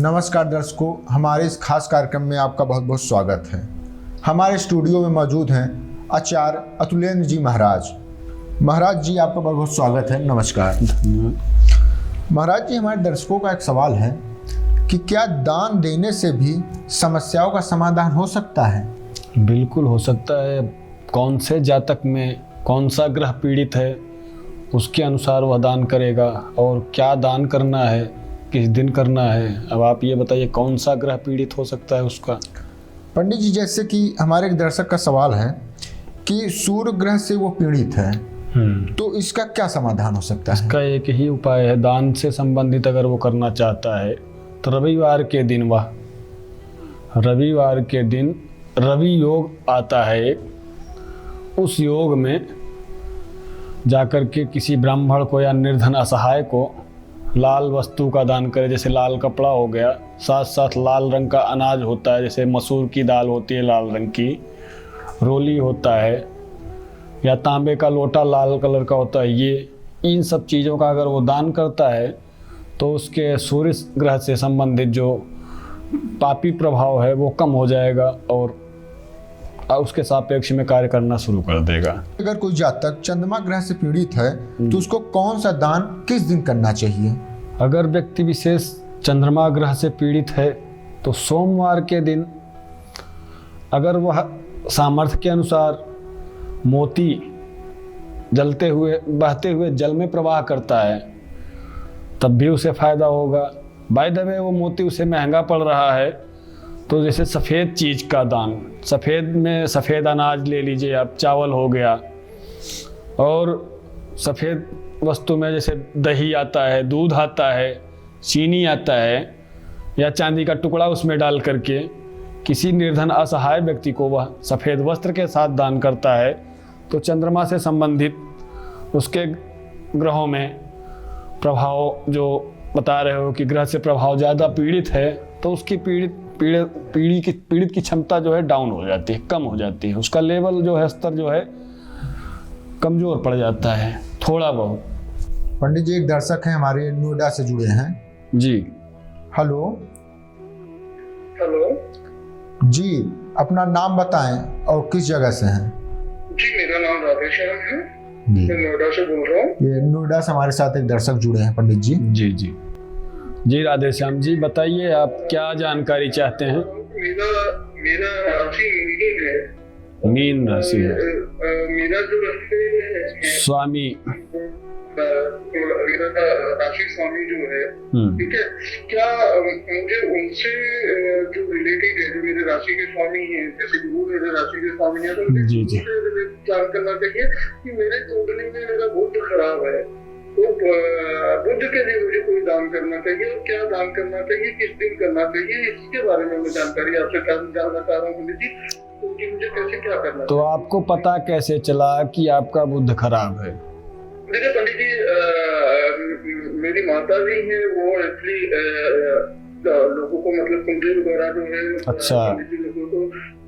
नमस्कार दर्शकों, हमारे इस खास कार्यक्रम में आपका बहुत बहुत स्वागत है। हमारे स्टूडियो में मौजूद हैं आचार्य अतुलेंद्र जी महाराज। महाराज जी, आपका बहुत बहुत स्वागत है। नमस्कार। महाराज जी, हमारे दर्शकों का एक सवाल है कि क्या दान देने से भी समस्याओं का समाधान हो सकता है? बिल्कुल हो सकता है। कौन से जातक में कौन सा ग्रह पीड़ित है उसके अनुसार वह दान करेगा, और क्या दान करना है, किस दिन करना है। अब आप ये बताइए कौन सा ग्रह पीड़ित हो सकता है उसका। पंडित जी, जैसे कि हमारे एक दर्शक का सवाल है कि सूर्य ग्रह से वो पीड़ित है, तो इसका क्या समाधान हो सकता है? इसका एक ही उपाय है। दान से संबंधित अगर वो करना चाहता है तो रविवार के दिन रवि योग आता है एक, उस योग में जाकर के किसी ब्राह्मण को या निर्धन असहाय को लाल वस्तु का दान करे। जैसे लाल कपड़ा हो गया, साथ साथ लाल रंग का अनाज होता है, जैसे मसूर की दाल होती है लाल रंग की, रोली होता है, या तांबे का लोटा लाल कलर का होता है। ये इन सब चीज़ों का अगर वो दान करता है तो उसके सूर्य ग्रह से संबंधित जो पापी प्रभाव है वो कम हो जाएगा और उसके सापेक्ष में कार्य करना शुरू कर देगा। अगर कोई जातक चंद्रमा ग्रह से पीड़ित है तो उसको कौन सा दान किस दिन करना चाहिए? अगर व्यक्ति विशेष चंद्रमा ग्रह से पीड़ित है तो सोमवार के दिन अगर वह सामर्थ्य के अनुसार मोती जलते हुए बहते हुए जल में प्रवाह करता है तब भी उसे फायदा होगा। बाय द वे वो मोती उसे महंगा पड़ रहा है तो जैसे सफ़ेद चीज़ का दान, सफ़ेद में सफ़ेद अनाज ले लीजिए आप, चावल हो गया, और सफ़ेद वस्तु में जैसे दही आता है, दूध आता है, चीनी आता है, या चांदी का टुकड़ा उसमें डाल करके किसी निर्धन असहाय व्यक्ति को वह सफ़ेद वस्त्र के साथ दान करता है तो चंद्रमा से संबंधित उसके ग्रहों में प्रभाव, जो बता रहे हो कि ग्रह से प्रभाव ज़्यादा पीड़ित है, तो उसकी पीड़ित की क्षमता जो है डाउन हो जाती है, कम हो जाती है। उसका लेवल जो है, स्तर जो है कमज़ोर पड़ जाता है थोड़ा बहुत। पंडित जी, एक दर्शक हैं हमारे नोएडा से जुड़े हैं जी। हेलो जी, अपना नाम बताएं और किस जगह से हैं? जी, मेरा नाम राधेश्याम है, मैं नोएडा से बोल रहा हूँ। ये नोएडा से हमारे साथ एक दर्शक जुड़े हैं पंडित जी। जी राधेश्याम जी, बताइए आप क्या जानकारी चाहते हैं? मेरा राशि मीन है। मीन राशि है। मेरा जो राशि स्वामी, मेरा राशि स्वामी जो है, ठीक है, क्या मुझे उनसे जो रिलेटेड है, जो मेरे राशि के स्वामी हैं, जैसे गुरु मेरे राशि के स्वामी हैं, तो मुझे जान करना चाहिए कि मेरे कुंडली में मेरा बुध खराब है, तो बुध के लिए मुझे कोई दान करना चाहिए और क्या दान करना चाहिए, किस दिन करना चाहिए, इसके बारे में मैं जानकारी आपसे जानना चाह रहा हूँ पंडित जी, क्योंकि मुझे कैसे क्या करना है। तो आपको पता कैसे चला कि आपका बुध खराब है? देखिए पंडित जी, मेरी माता जी हैं, वो एक्चुअली लोगों को मतलब कुंडली वगैरह जो है, अच्छा, लोगों को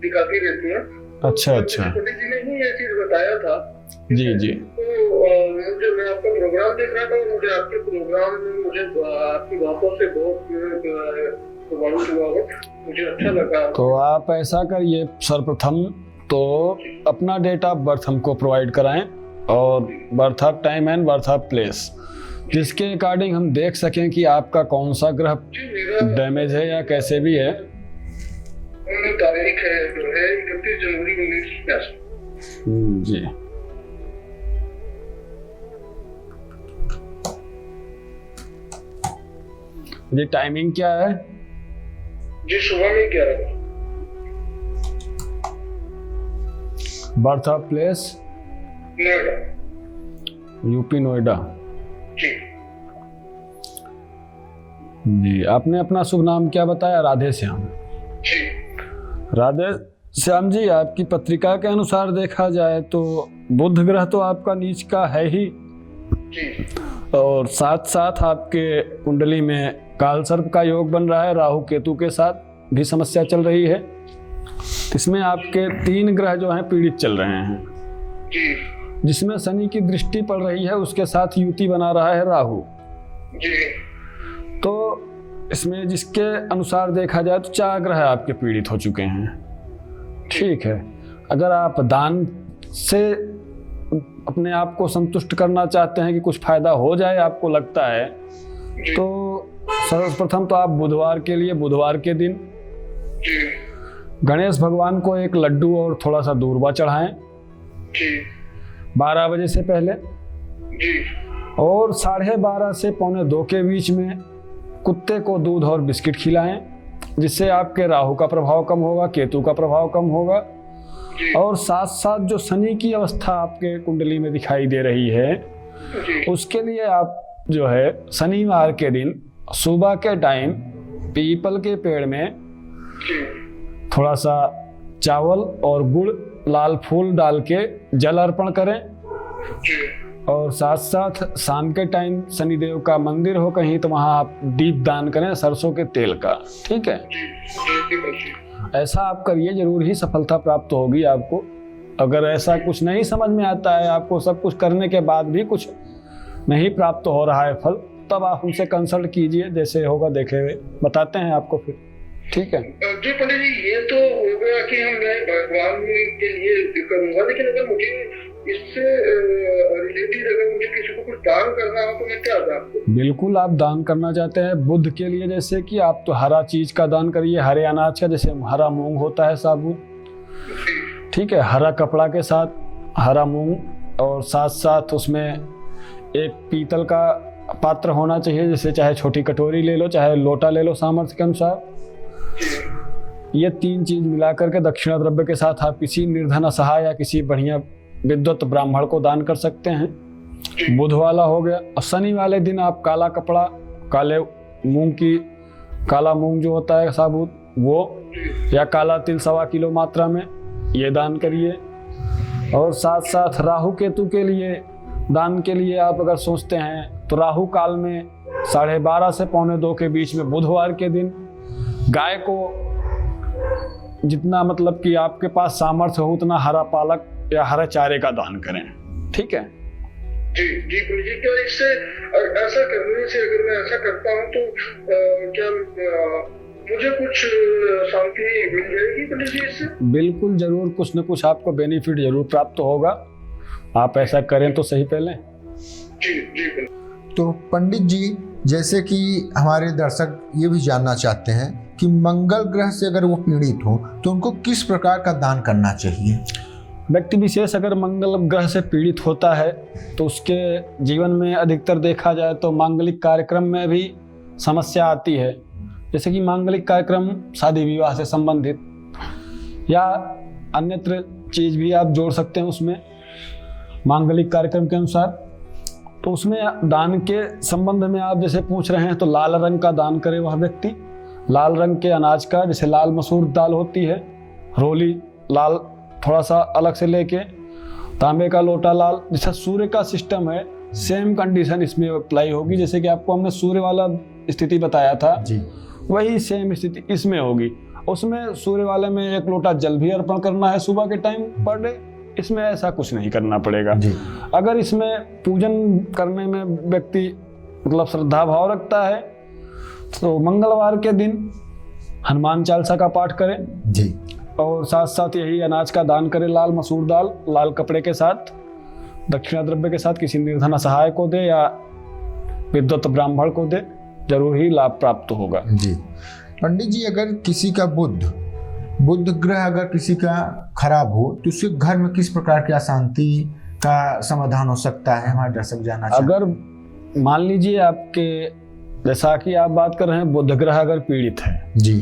दिखाती रहती है। अच्छा। पंडित जी ने ही ये चीज बताया था। जी। तो मुझे, मैं आपका प्रोग्राम देख रहा था और मुझे आपके प्रोग्राम में मुझे आपकी बातों से बहुत प्रभावित हुआ, मुझे अच्छा लगा। तो आप ऐसा करिए, सर्वप्रथम तो अपना डेट ऑफ बर्थ हमको प्रोवाइड कराएं और birth of time and birth of place, जिसके अकॉर्डिंग हम देख सकें कि आपका कौन सा ग्रह डैमेज है या कैसे भी है। तारीख है जो है 31 जनवरी 1982। जी। जी, टाइमिंग क्या है? जी, सुबह में 11। Birth of place? Noida, UP Noida. जी, आपने अपना शुभ नाम क्या बताया? राधेश्याम। जी। राधेश्याम जी, आपकी पत्रिका के अनुसार देखा जाए तो बुध ग्रह तो आपका नीच का है ही जी, और साथ साथ आपके कुंडली में काल सर्प का योग बन रहा है, राहु केतु के साथ भी समस्या चल रही है। इसमें आपके 3 ग्रह जो हैं पीड़ित चल रहे हैं जी, जिसमें शनि की दृष्टि पड़ रही है, उसके साथ युति बना रहा है राहु। जी। तो इसमें जिसके अनुसार देखा जाए तो 4 ग्रह आपके पीड़ित हो चुके हैं। ठीक है, अगर आप दान से अपने आप को संतुष्ट करना चाहते हैं कि कुछ फायदा हो जाए, आपको लगता है, तो सर्वप्रथम तो आप बुधवार के दिन गणेश भगवान को एक लड्डू और थोड़ा सा दूर्वा चढ़ाएं 12 बजे से पहले, और 12:30 से 1:45 के बीच में कुत्ते को दूध और बिस्किट खिलाएं, जिससे आपके राहु का प्रभाव कम होगा, केतु का प्रभाव कम होगा, और साथ साथ जो शनि की अवस्था आपके कुंडली में दिखाई दे रही है, उसके लिए आप जो है शनिवार के दिन सुबह के टाइम पीपल के पेड़ में थोड़ा सा चावल और गुड़, लाल फूल डाल के जल अर्पण करें, और साथ साथ शाम के टाइम शनिदेव का मंदिर हो कहीं तो वहाँ आप दीप दान करें सरसों के तेल का। ठीक है, ऐसा आप करिए, जरूर ही सफलता प्राप्त होगी आपको। अगर ऐसा कुछ नहीं समझ में आता है, आपको सब कुछ करने के बाद भी कुछ नहीं प्राप्त हो रहा है फल, तब आप हमसे कंसल्ट कीजिए, जैसे होगा देखे हुए बताते हैं आपको फिर। ठीक है जी पंडित जी, ये तो हो गया कि मैं भगवान के लिए करूंगा, लेकिन अगर मुझे इससे रिलेटेड अगर मुझे किसी को कुछ दान करना हो तो मैं क्या दान करूं? बिल्कुल, आप दान करना चाहते हैं बुध के लिए, जैसे कि आप तो हरा चीज का दान करिए, हरे अनाज का, जैसे हरा मूंग होता है साबुत। ठीक है, हरा कपड़ा के साथ हरा मूंग, और साथ साथ उसमें एक पीतल का पात्र होना चाहिए, जैसे चाहे छोटी कटोरी ले लो, चाहे लोटा ले लो सामर्थ्य के अनुसार। ये 3 चीज मिला करके दक्षिणा द्रव्य के साथ आप किसी निर्धन असहाय या किसी बढ़िया विद्वत ब्राह्मण को दान कर सकते हैं। बुध वाला हो गया। और शनि वाले दिन आप काला कपड़ा, काले मूंग की, काला मूंग जो होता है साबुत वो, या काला तिल 1.25 किलो मात्रा में, ये दान करिए। और साथ साथ राहु केतु के लिए दान के लिए आप अगर सोचते हैं तो राहु काल में 12:30 से 1:45 के बीच में बुधवार के दिन गाय को जितना मतलब कि आपके पास सामर्थ्य हो उतना हरा पालक या हरा चारे का दान करें। ठीक है जी जी गुरुजी, क्या इससे ऐसा करने से, अगर मैं ऐसा करता हूँ तो क्या मुझे कुछ शांति मिल जाएगी पंडित जी इससे? बिल्कुल जरूर, कुछ न कुछ आपको बेनिफिट जरूर प्राप्त होगा। आप ऐसा करें तो सही पहले। जी जी। तो पंडित जी, जैसे कि हमारे दर्शक ये भी जानना चाहते हैं कि मंगल ग्रह से अगर वो पीड़ित हो तो उनको किस प्रकार का दान करना चाहिए? व्यक्ति विशेष अगर मंगल ग्रह से पीड़ित होता है तो उसके जीवन में अधिकतर देखा जाए तो मांगलिक कार्यक्रम में भी समस्या आती है। जैसे कि मांगलिक कार्यक्रम शादी विवाह से संबंधित या अन्यत्र चीज़ भी आप जोड़ सकते हैं उसमें मांगलिक कार्यक्रम के अनुसार। तो उसमें दान के संबंध में आप जैसे पूछ रहे हैं तो लाल रंग का दान करे वह व्यक्ति। लाल रंग के अनाज का, जैसे लाल मसूर दाल होती है, रोली लाल थोड़ा सा अलग से लेके, तांबे का लोटा लाल, जैसा सूर्य का सिस्टम है सेम कंडीशन इसमें अप्लाई होगी। जैसे कि आपको हमने सूर्य वाला स्थिति बताया था जी, वही सेम स्थिति इसमें होगी। उसमें सूर्य वाले में 1 लोटा जल भी अर्पण करना है सुबह के टाइम पर डे। इसमें ऐसा कुछ नहीं करना पड़ेगा जी। अगर इसमें पूजन करने में व्यक्ति मतलब श्रद्धा भाव रखता है तो मंगलवार के दिन हनुमान चालीसा का पाठ करें जी, और साथ साथ यही अनाज का दान करें, लाल मसूर दाल लाल कपड़े के साथ, दक्षिणा द्रव्य के साथ किसी निर्धन असहाय को दे या विद्वत ब्राह्मण को दे, जरूर ही लाभ प्राप्त होगा। जी पंडित जी, अगर किसी का बुध ग्रह अगर किसी का खराब हो तो उसके घर में किस प्रकार की अशांति का समाधान हो सकता है, हमारे दर्शक जानना चाहते हैं। अगर मान लीजिए आपके, जैसा कि आप बात कर रहे हैं, बुध ग्रह अगर पीड़ित है जी,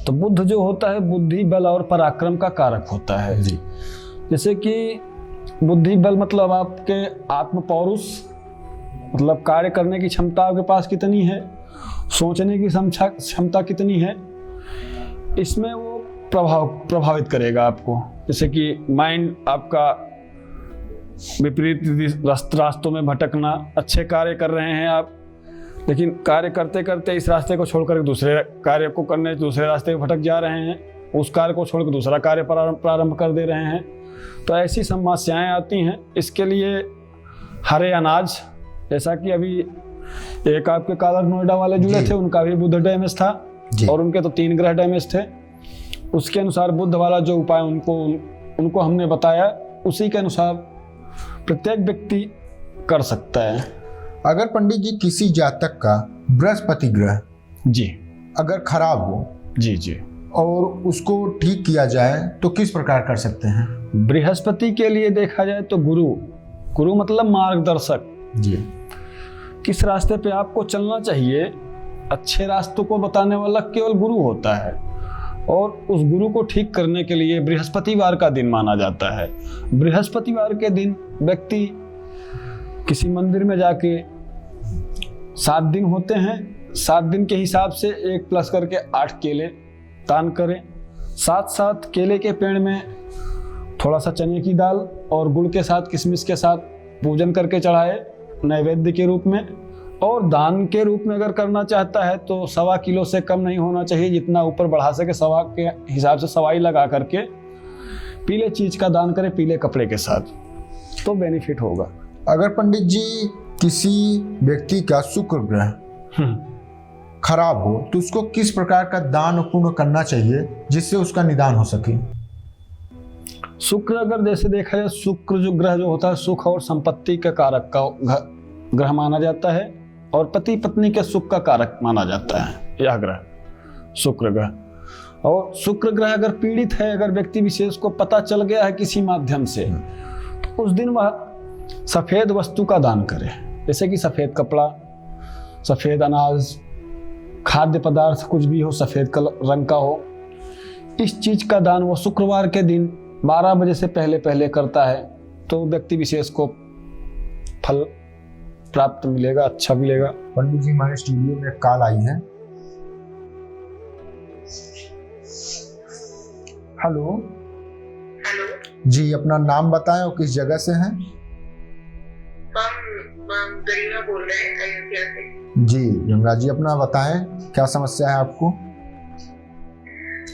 तो बुध जो होता है बुद्धि बल और पराक्रम का कारक होता है जी। जैसे कि बुद्धि बल मतलब आपके आत्म पौरुष, मतलब कार्य करने की क्षमता आपके पास कितनी है, सोचने की क्षमता कितनी है, इसमें वो प्रभावित करेगा आपको। जैसे कि माइंड आपका विपरीत रास्तों में भटकना, अच्छे कार्य कर रहे हैं आप लेकिन कार्य करते करते इस रास्ते को छोड़कर दूसरे कार्य को करने दूसरे रास्ते में भटक जा रहे हैं, उस कार्य को छोड़कर दूसरा कार्य प्रारंभ कर दे रहे हैं, तो ऐसी समस्याएं आती हैं। इसके लिए हरे अनाज, जैसा कि अभी एक आपके कालर नोएडा वाले जुड़े जी। थे, उनका भी बुध डैमेज था जी। और उनके तो 3 ग्रह डैमेज थे। उसके अनुसार बुध वाला जो उपाय उनको हमने बताया, उसी के अनुसार प्रत्येक व्यक्ति कर सकता है। अगर पंडित जी किसी जातक का बृहस्पति ग्रह जी अगर खराब हो जी जी। और उसको ठीक किया जाए तो किस प्रकार कर सकते हैं? बृहस्पति के लिए देखा जाए तो गुरु मतलब मार्गदर्शक, जी। किस रास्ते पे आपको चलना चाहिए, अच्छे रास्तों को बताने वाला केवल गुरु होता है। और उस गुरु को ठीक करने के लिए बृहस्पतिवार का दिन माना जाता है। बृहस्पतिवार के दिन व्यक्ति किसी मंदिर में जाके 7 दिन होते हैं, 7 दिन के हिसाब से 1 प्लस करके 8 केले दान करें। साथ केले के पेड़ में थोड़ा सा चने की दाल और गुड़ के साथ किशमिश के साथ पूजन करके चढ़ाए नैवेद्य के रूप में। और दान के रूप में अगर करना चाहता है तो 1.25 किलो से कम नहीं होना चाहिए, जितना ऊपर बढ़ा सके 1.25 के हिसाब से सवाई लगा करके पीले चीज का दान करें, पीले कपड़े के साथ, तो बेनिफिट होगा। अगर पंडित जी किसी व्यक्ति का शुक्र ग्रह खराब हो तो उसको किस प्रकार का दान पुण्य करना चाहिए जिससे उसका निदान हो सके? शुक्र अगर जैसे देखा जाए, शुक्र जो ग्रह जो होता है सुख और संपत्ति के कारक का ग्रह माना जाता है और पति पत्नी के सुख का कारक माना जाता है यह ग्रह, शुक्र ग्रह। और शुक्र ग्रह अगर पीड़ित है, अगर व्यक्ति विशेष को पता चल गया है किसी माध्यम से, तो उस दिन वह सफेद वस्तु का दान करे, जैसे कि सफेद कपड़ा, सफेद अनाज, खाद्य पदार्थ कुछ भी हो सफेद रंग का हो। इस चीज का दान वो शुक्रवार के दिन 12 बजे से पहले करता है तो व्यक्ति विशेष को फल प्राप्त मिलेगा, अच्छा मिलेगा। पंडित जी हमारे स्टूडियो में कॉल आई है। हेलो हेलो जी, अपना नाम बताएं और किस जगह से हैं? हम गरिमा बोल रहे हैं अयोध्या से। जी यमराज जी, अपना बताएं क्या समस्या है आपको?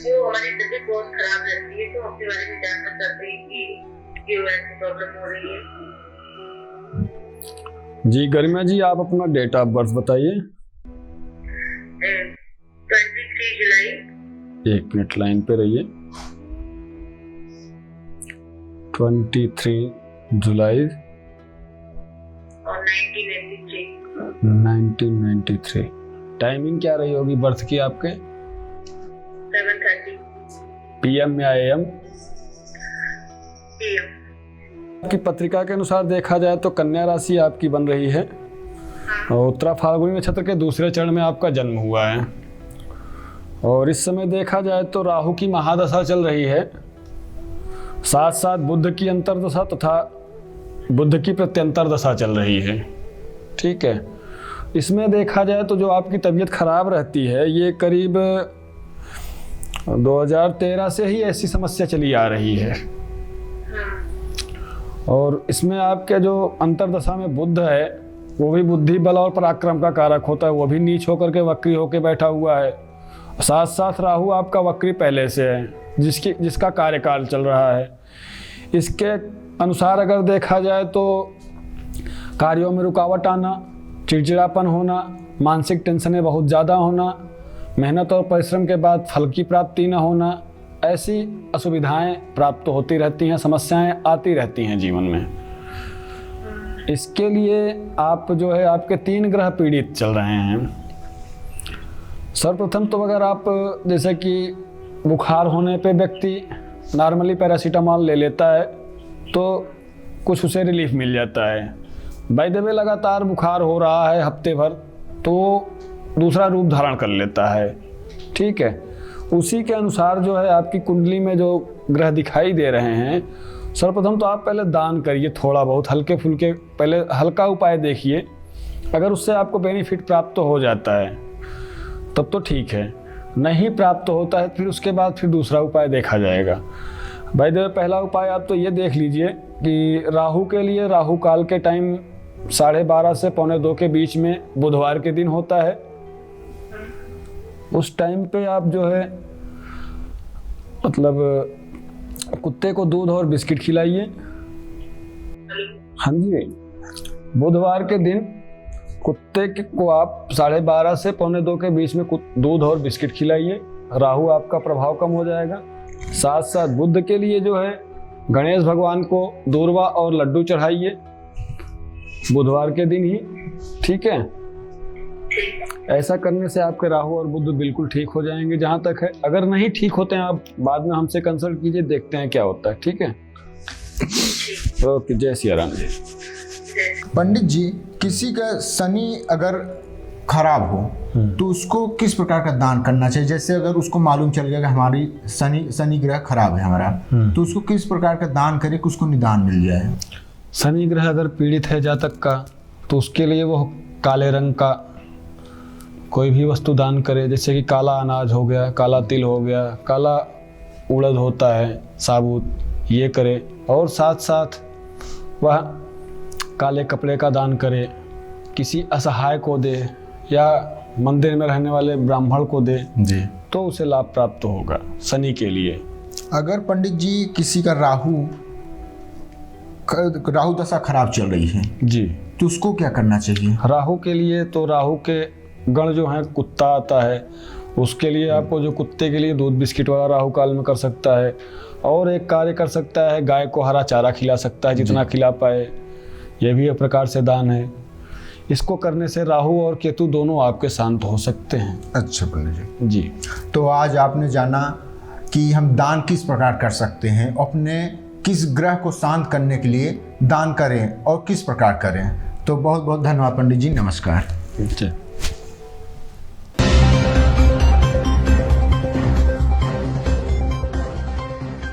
जो हमारी तबीयत बहुत खराब रहती है तो अपने बारे में जानना चाहते हैं कि क्यों ऐसी प्रॉब्लम हो रही है। जी गरिमा जी, आप अपना डेट ऑफ बर्थ बताइए। 23 जुलाई। 1 मिनट लाइन पे रहिए। 23 जुलाई और 1993। 1993। टाइमिंग क्या रही होगी बर्थ की आपके? 7:30 PM या AM? PM। आपकी पत्रिका के अनुसार देखा जाए तो कन्या राशि आपकी बन रही है और उत्तरा फाल्गुनी नक्षत्र के दूसरे चरण में आपका जन्म हुआ है। और इस समय देखा जाए तो राहु की महादशा चल रही है, साथ बुध की अंतर्दशा तथा बुध की प्रत्यंतर दशा चल रही है। ठीक है, इसमें देखा जाए तो जो आपकी तबीयत खराब रहती है, ये करीब 2013 से ही ऐसी समस्या चली आ रही है। और इसमें आपके जो अंतर्दशा में बुध है वो भी बुद्धि बल और पराक्रम का कारक होता है, वो भी नीच होकर के वक्री होकर बैठा हुआ है। साथ राहु आपका वक्री पहले से है जिसका कार्यकाल चल रहा है। इसके अनुसार अगर देखा जाए तो कार्यों में रुकावट आना, चिड़चिड़ापन होना, मानसिक टेंशनें बहुत ज़्यादा होना, मेहनत और परिश्रम के बाद फल की प्राप्ति न होना, ऐसी असुविधाएं प्राप्त होती रहती हैं, समस्याएं आती रहती हैं जीवन में। इसके लिए आप जो है आपके 3 ग्रह पीड़ित चल रहे हैं। सर्वप्रथम तो अगर आप जैसे कि बुखार होने पे व्यक्ति नॉर्मली पैरासीटामॉल ले लेता है तो कुछ उसे रिलीफ मिल जाता है। बाय द वे लगातार बुखार हो रहा है हफ्ते भर तो दूसरा रूप धारण कर लेता है। ठीक है, उसी के अनुसार जो है आपकी कुंडली में जो ग्रह दिखाई दे रहे हैं, सर्वप्रथम तो आप पहले दान करिए, थोड़ा बहुत हल्के फुल्के पहले हल्का उपाय देखिए। अगर उससे आपको बेनिफिट प्राप्त तो हो जाता है तब तो ठीक है, नहीं प्राप्त होता है फिर उसके बाद फिर दूसरा उपाय देखा जाएगा। भाई देखो, पहला उपाय आप तो ये देख लीजिए कि राहु के लिए राहु काल के टाइम 12:30 से 1:45 के बीच में बुधवार के दिन होता है। उस टाइम पे आप जो है मतलब कुत्ते को दूध और बिस्किट खिलाइए। हाँ जी, बुधवार के दिन कुत्ते को आप 12:30 से 1:45 के बीच में दूध और बिस्किट खिलाइए, राहु आपका प्रभाव कम हो जाएगा। साथ साथ बुध के लिए जो है गणेश भगवान को दूर्वा और लड्डू चढ़ाइए बुधवार के दिन ही, ठीक है। ऐसा करने से आपके राहु और बुध बिल्कुल ठीक हो जाएंगे। जहाँ तक है, अगर नहीं ठीक होते हैं आप बाद में हमसे कंसल्ट कीजिए, देखते हैं क्या होता है, ठीक है। ओके, जय सिया राम जी। पंडित जी, किसी का शनि अगर खराब हो तो उसको किस प्रकार का दान करना चाहिए? जैसे अगर उसको मालूम चल गया कि हमारी शनि ग्रह खराब है हमारा, तो उसको किस प्रकार का दान करे कि उसको निदान मिल जाए? शनि ग्रह अगर पीड़ित है जातक का, तो उसके लिए वो काले रंग का कोई भी वस्तु दान करे, जैसे कि काला अनाज हो गया, काला तिल हो गया, काला उड़द होता है साबुत, ये करे। और साथ साथ वह काले कपड़े का दान करे, किसी असहाय को दे या मंदिर में रहने वाले ब्राह्मण को दे जी, तो उसे लाभ प्राप्त होगा शनि के लिए। अगर पंडित जी किसी का राहु दशा खराब चल रही है जी, तो उसको क्या करना चाहिए? राहु के लिए तो राहु के गण जो है कुत्ता आता है, उसके लिए आपको जो कुत्ते के लिए दूध बिस्किट वाला राहु काल में कर सकता है। और एक कार्य कर सकता है, गाय को हरा चारा खिला सकता है जितना खिला पाए, यह भी एक प्रकार से दान है। इसको करने से राहु और केतु दोनों आपके शांत हो सकते हैं। अच्छा पंडित जी, तो आज आपने जाना कि हम दान किस प्रकार कर सकते हैं, अपने किस ग्रह को शांत करने के लिए दान करें और किस प्रकार करें। तो बहुत बहुत धन्यवाद पंडित जी, नमस्कार। जी।